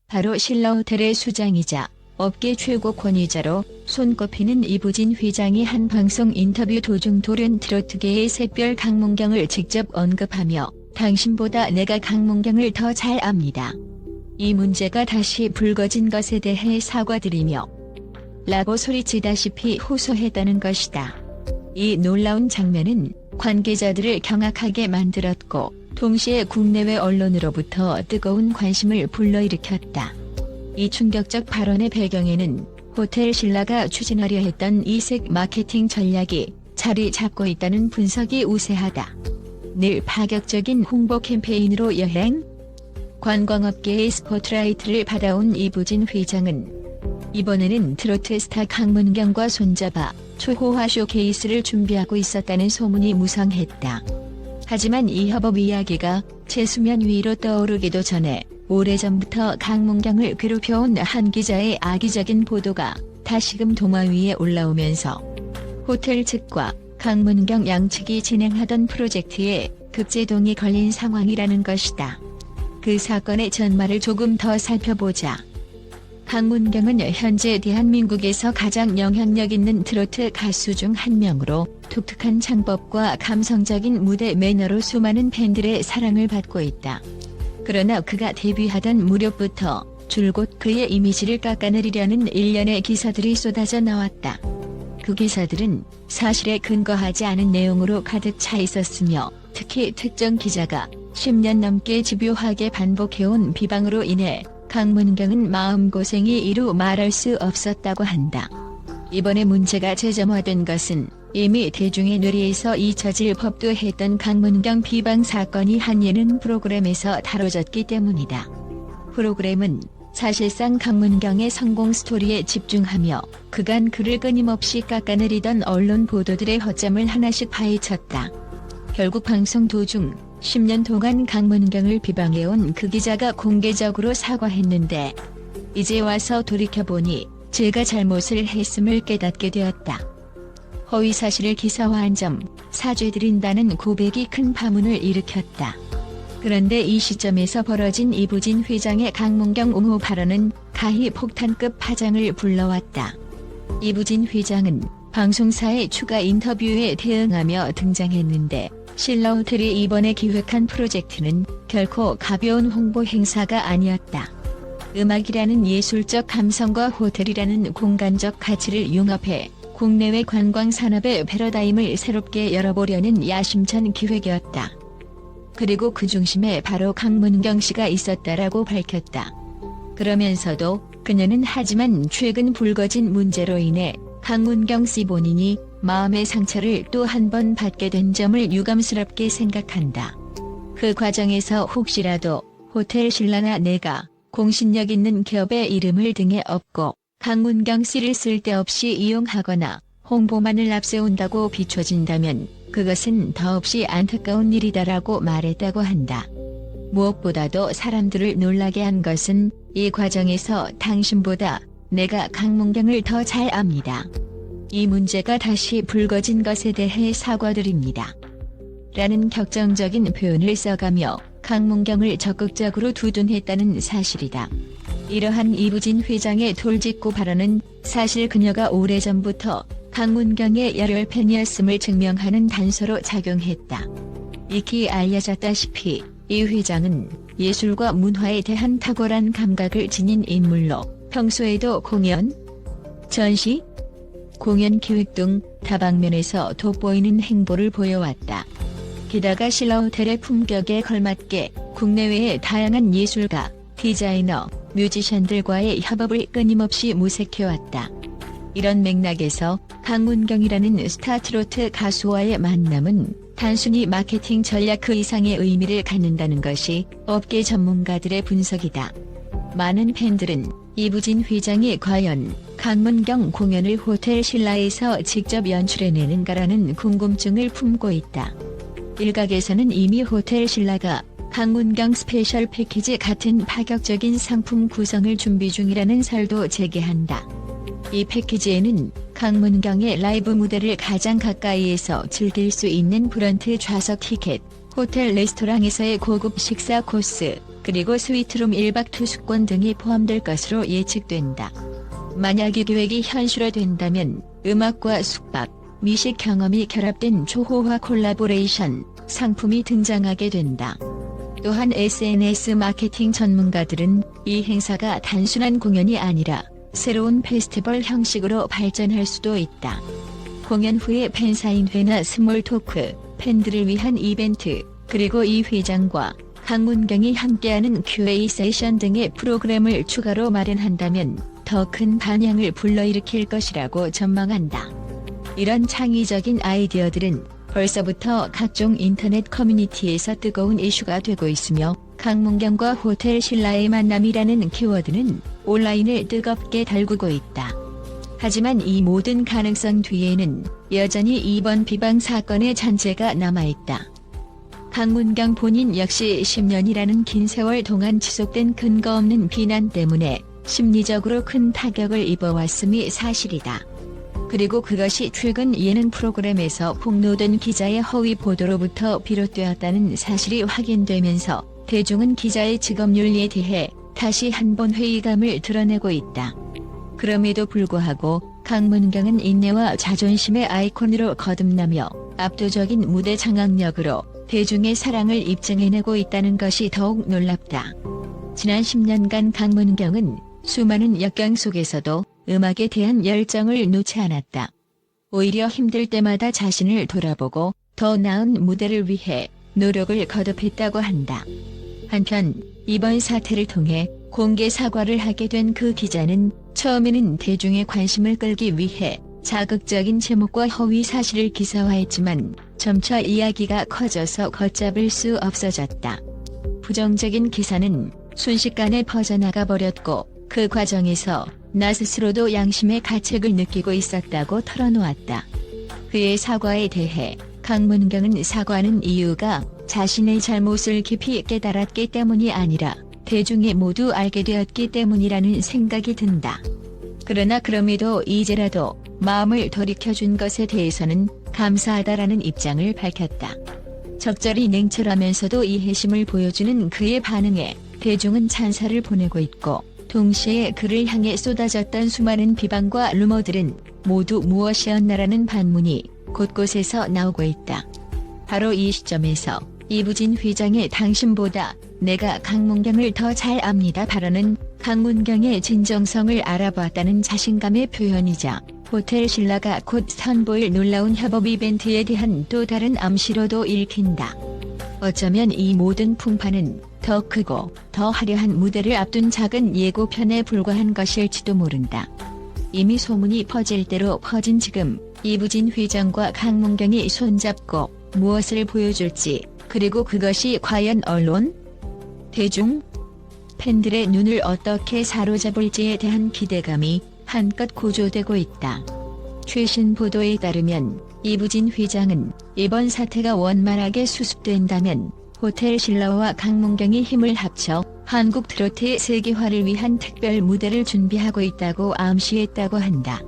바로 신라호텔의 수장이자 업계 최고 권위자로 손꼽히는 이부진 회장이 한 방송 인터뷰 도중 돌연 트로트계의 샛별 강문경을 직접 언급하며 당신보다 내가 강문경을 더 잘 압니다. 이 문제가 다시 불거진 것에 대해 사과드리며 라고 소리치다시피 호소했다는 것이다. 이 놀라운 장면은 관계자들을 경악하게 만들었고 동시에 국내외 언론으로부터 뜨거운 관심을 불러일으켰다. 이 충격적 발언의 배경에는 호텔 신라가 추진하려 했던 이색 마케팅 전략이 자리 잡고 있다는 분석이 우세하다. 늘 파격적인 홍보 캠페인으로 여행, 관광업계의 스포트라이트를 받아온 이부진 회장은 이번에는 트로트 스타 강문경과 손잡아 초호화 쇼케이스를 준비하고 있었다는 소문이 무성했다. 하지만 이 협업 이야기가 재수면 위로 떠오르기도 전에 오래전부터 강문경을 괴롭혀온 한 기자의 악의적인 보도가 다시금 동화 위에 올라오면서 호텔 측과 강문경 양측이 진행하던 프로젝트에 급제동이 걸린 상황이라는 것이다. 그 사건의 전말을 조금 더 살펴보자. 강문경은 현재 대한민국에서 가장 영향력 있는 트로트 가수 중 한 명으로 독특한 창법과 감성적인 무대 매너로 수많은 팬들의 사랑을 받고 있다. 그러나 그가 데뷔하던 무렵부터 줄곧 그의 이미지를 깎아내리려는 일련의 기사들이 쏟아져 나왔다. 그 기사들은 사실에 근거하지 않은 내용으로 가득 차 있었으며 특히 특정 기자가 10년 넘게 집요하게 반복해온 비방으로 인해 강문경은 마음고생이 이루 말할 수 없었다고 한다. 이번에 문제가 재점화된 것은 이미 대중의 뇌리에서 잊혀질 법도 했던 강문경 비방 사건이 한 예능 프로그램에서 다뤄졌기 때문이다. 프로그램은 사실상 강문경의 성공 스토리에 집중하며 그간 그를 끊임없이 깎아내리던 언론 보도들의 허점을 하나씩 파헤쳤다. 결국 방송 도중 10년 동안 강문경을 비방해온 그 기자가 공개적으로 사과했는데 이제 와서 돌이켜보니 제가 잘못을 했음을 깨닫게 되었다. 허위사실을 기사화한 점 사죄드린다는 고백이 큰 파문을 일으켰다. 그런데 이 시점에서 벌어진 이부진 회장의 강문경 옹호 발언은 가히 폭탄급 파장을 불러왔다. 이부진 회장은 방송사의 추가 인터뷰에 대응하며 등장했는데 신라호텔이 이번에 기획한 프로젝트는 결코 가벼운 홍보 행사가 아니었다. 음악이라는 예술적 감성과 호텔이라는 공간적 가치를 융합해 국내외 관광 산업의 패러다임을 새롭게 열어보려는 야심찬 기획이었다. 그리고 그 중심에 바로 강문경 씨가 있었다라고 밝혔다. 그러면서도 그녀는 하지만 최근 불거진 문제로 인해 강문경 씨 본인이 마음의 상처를 또 한 번 받게 된 점을 유감스럽게 생각한다. 그 과정에서 혹시라도 호텔 신라나 내가 공신력 있는 기업의 이름을 등에 업고 강문경 씨를 쓸데없이 이용하거나 홍보만을 앞세운다고 비춰진다면 그것은 더없이 안타까운 일이다라고 말했다고 한다. 무엇보다도 사람들을 놀라게 한 것은 이 과정에서 당신보다 내가 강문경을 더 잘 압니다. 이 문제가 다시 불거진 것에 대해 사과드립니다. 라는 격정적인 표현을 써가며 강문경을 적극적으로 두둔했다는 사실이다. 이러한 이부진 회장의 돌직구 발언은 사실 그녀가 오래전부터 강문경의 열혈 팬이었음을 증명하는 단서로 작용했다. 익히 알려졌다시피 이 회장은 예술과 문화에 대한 탁월한 감각을 지닌 인물로 평소에도 공연, 전시, 공연 기획 등 다방면에서 돋보이는 행보를 보여왔다. 게다가 신라호텔의 품격에 걸맞게 국내외의 다양한 예술가, 디자이너, 뮤지션들과의 협업을 끊임없이 모색해왔다. 이런 맥락에서 강문경이라는 스타 트로트 가수와의 만남은 단순히 마케팅 전략 그 이상의 의미를 갖는다는 것이 업계 전문가들의 분석이다. 많은 팬들은 이부진 회장이 과연 강문경 공연을 호텔 신라에서 직접 연출해내는가라는 궁금증을 품고 있다. 일각에서는 이미 호텔 신라가 강문경 스페셜 패키지 같은 파격적인 상품 구성을 준비 중이라는 설도 제기한다. 이 패키지에는 강문경의 라이브 무대를 가장 가까이에서 즐길 수 있는 브런트 좌석 티켓, 호텔 레스토랑에서의 고급 식사 코스, 그리고 스위트룸 1박 투숙권 등이 포함될 것으로 예측된다. 만약 이 계획이 현실화된다면 음악과 숙박, 미식 경험이 결합된 초호화 콜라보레이션 상품이 등장하게 된다. 또한 SNS 마케팅 전문가들은 이 행사가 단순한 공연이 아니라 새로운 페스티벌 형식으로 발전할 수도 있다. 공연 후에 팬사인회나 스몰 토크, 팬들을 위한 이벤트, 그리고 이 회장과 강문경이 함께하는 Q&A 세션 등의 프로그램을 추가로 마련한다면 더 큰 반향을 불러일으킬 것이라고 전망한다. 이런 창의적인 아이디어들은 벌써부터 각종 인터넷 커뮤니티에서 뜨거운 이슈가 되고 있으며 강문경과 호텔 신라의 만남이라는 키워드는 온라인을 뜨겁게 달구고 있다. 하지만 이 모든 가능성 뒤에는 여전히 이번 비방 사건의 잔재가 남아있다. 강문경 본인 역시 10년이라는 긴 세월 동안 지속된 근거 없는 비난 때문에 심리적으로 큰 타격을 입어왔음이 사실이다. 그리고 그것이 최근 예능 프로그램에서 폭로된 기자의 허위 보도로부터 비롯되었다는 사실이 확인되면서 대중은 기자의 직업윤리에 대해 다시 한번 회의감을 드러내고 있다. 그럼에도 불구하고 강문경은 인내와 자존심의 아이콘으로 거듭나며 압도적인 무대 장악력으로 대중의 사랑을 입증해내고 있다는 것이 더욱 놀랍다. 지난 10년간 강문경은 수많은 역경 속에서도 음악에 대한 열정을 놓지 않았다. 오히려 힘들 때마다 자신을 돌아보고 더 나은 무대를 위해 노력을 거듭했다고 한다. 한편 이번 사태를 통해 공개 사과를 하게 된 그 기자는 처음에는 대중의 관심을 끌기 위해 자극적인 제목과 허위 사실을 기사화했지만 점차 이야기가 커져서 걷잡을 수 없어졌다. 부정적인 기사는 순식간에 퍼져나가 버렸고 그 과정에서 나 스스로도 양심의 가책을 느끼고 있었다고 털어놓았다. 그의 사과에 대해 강문경은 사과하는 이유가 자신의 잘못을 깊이 깨달았기 때문이 아니라 대중이 모두 알게 되었기 때문이라는 생각이 든다. 그러나 그럼에도 이제라도 마음을 돌이켜준 것에 대해서는 감사하다라는 입장을 밝혔다. 적절히 냉철하면서도 이해심을 보여주는 그의 반응에 대중은 찬사를 보내고 있고 동시에 그를 향해 쏟아졌던 수많은 비방과 루머들은 모두 무엇이었나라는 반문이 곳곳에서 나오고 있다. 바로 이 시점에서 이부진 회장의 "당신보다 내가 강문경을 더 잘 압니다" 발언은 강문경의 진정성을 알아봤다는 자신감의 표현이자 호텔 신라가 곧 선보일 놀라운 협업 이벤트에 대한 또 다른 암시로도 읽힌다. 어쩌면 이 모든 풍파는 더 크고 더 화려한 무대를 앞둔 작은 예고편에 불과한 것일지도 모른다. 이미 소문이 퍼질 대로 퍼진 지금 이부진 회장과 강문경이 손잡고 무엇을 보여줄지, 그리고 그것이 과연 언론, 대중, 팬들의 눈을 어떻게 사로잡을지에 대한 기대감이 한껏 고조되고 있다. 최신 보도에 따르면 이부진 회장은 이번 사태가 원만하게 수습된다면 호텔 신라와 강문경이 힘을 합쳐 한국 트로트의 세계화를 위한 특별 무대를 준비하고 있다고 암시했다고 한다.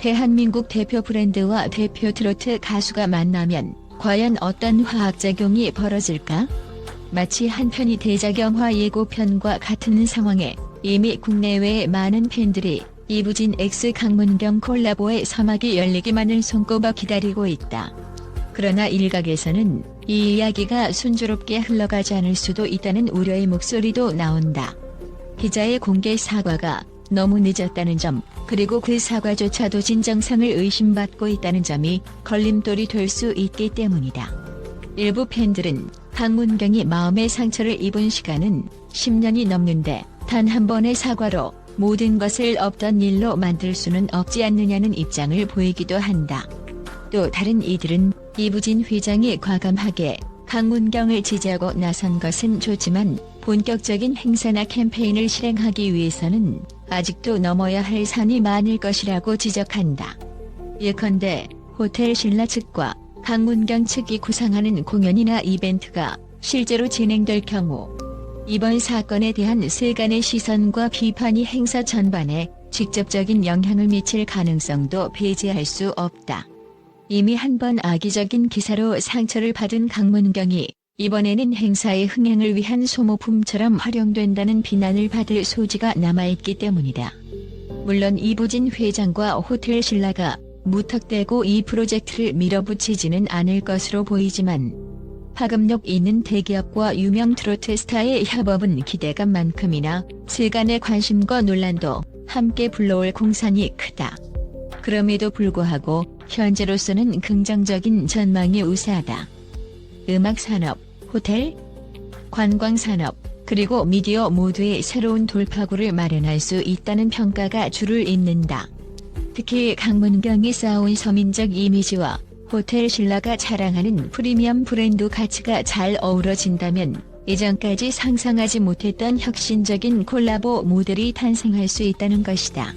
대한민국 대표 브랜드와 대표 트로트 가수가 만나면 과연 어떤 화학작용이 벌어질까? 마치 한편이 대작영화 예고편과 같은 상황에 이미 국내외의 많은 팬들이 이부진 X 강문경 콜라보의 서막이 열리기만을 손꼽아 기다리고 있다. 그러나 일각에서는 이 이야기가 순조롭게 흘러가지 않을 수도 있다는 우려의 목소리도 나온다. 기자의 공개 사과가 너무 늦었다는 점, 그리고 그 사과조차도 진정성을 의심받고 있다는 점이 걸림돌이 될 수 있기 때문이다. 일부 팬들은 강문경이 마음의 상처를 입은 시간은 10년이 넘는데 단 한 번의 사과로 모든 것을 없던 일로 만들 수는 없지 않느냐는 입장을 보이기도 한다. 또 다른 이들은 이부진 회장이 과감하게 강문경을 지지하고 나선 것은 좋지만 본격적인 행사나 캠페인을 실행하기 위해서는 아직도 넘어야 할 산이 많을 것이라고 지적한다. 예컨대 호텔 신라 측과 강문경 측이 구상하는 공연이나 이벤트가 실제로 진행될 경우 이번 사건에 대한 세간의 시선과 비판이 행사 전반에 직접적인 영향을 미칠 가능성도 배제할 수 없다. 이미 한 번 악의적인 기사로 상처를 받은 강문경이 이번에는 행사의 흥행을 위한 소모품처럼 활용된다는 비난을 받을 소지가 남아있기 때문이다. 물론 이부진 회장과 호텔 신라가 무턱대고 이 프로젝트를 밀어붙이지는 않을 것으로 보이지만 파급력 있는 대기업과 유명 트로트 스타의 협업은 기대감만큼이나 세간의 관심과 논란도 함께 불러올 공산이 크다. 그럼에도 불구하고 현재로서는 긍정적인 전망이 우세하다. 음악산업, 호텔, 관광산업, 그리고 미디어 모두의 새로운 돌파구를 마련할 수 있다는 평가가 줄을 잇는다. 특히 강문경이 쌓아온 서민적 이미지와 호텔 신라가 자랑하는 프리미엄 브랜드 가치가 잘 어우러진다면 이전까지 상상하지 못했던 혁신적인 콜라보 모델이 탄생할 수 있다는 것이다.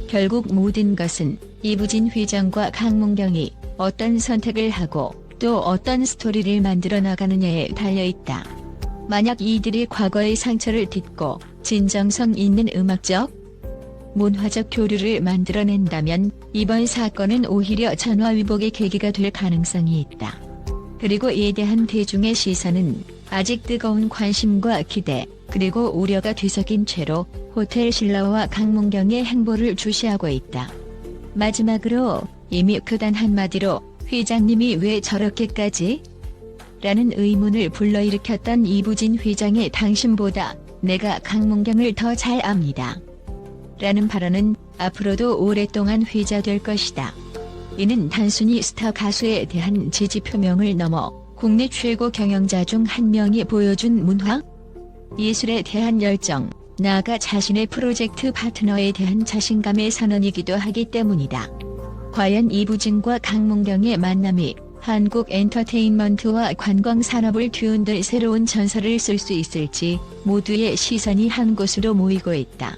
결국 모든 것은 이부진 회장과 강문경이 어떤 선택을 하고 또 어떤 스토리를 만들어 나가느냐에 달려있다. 만약 이들이 과거의 상처를 딛고 진정성 있는 음악적, 문화적 교류를 만들어낸다면 이번 사건은 오히려 전화위복의 계기가 될 가능성이 있다. 그리고 이에 대한 대중의 시선은 아직 뜨거운 관심과 기대, 그리고 우려가 뒤섞인 채로 호텔 신라와 강문경의 행보를 주시하고 있다. 마지막으로 이미 그단 한마디로 회장님이 왜 저렇게까지? 라는 의문을 불러일으켰던 이부진 회장의 당신보다 내가 강문경을 더 잘 압니다. 라는 발언은 앞으로도 오랫동안 회자될 것이다. 이는 단순히 스타 가수에 대한 지지 표명을 넘어 국내 최고 경영자 중 한 명이 보여준 문화? 예술에 대한 열정, 나아가 자신의 프로젝트 파트너에 대한 자신감의 선언이기도 하기 때문이다. 과연 이부진과 강문경의 만남이 한국 엔터테인먼트와 관광산업을 뒤흔들 새로운 전설을 쓸 수 있을지 모두의 시선이 한 곳으로 모이고 있다.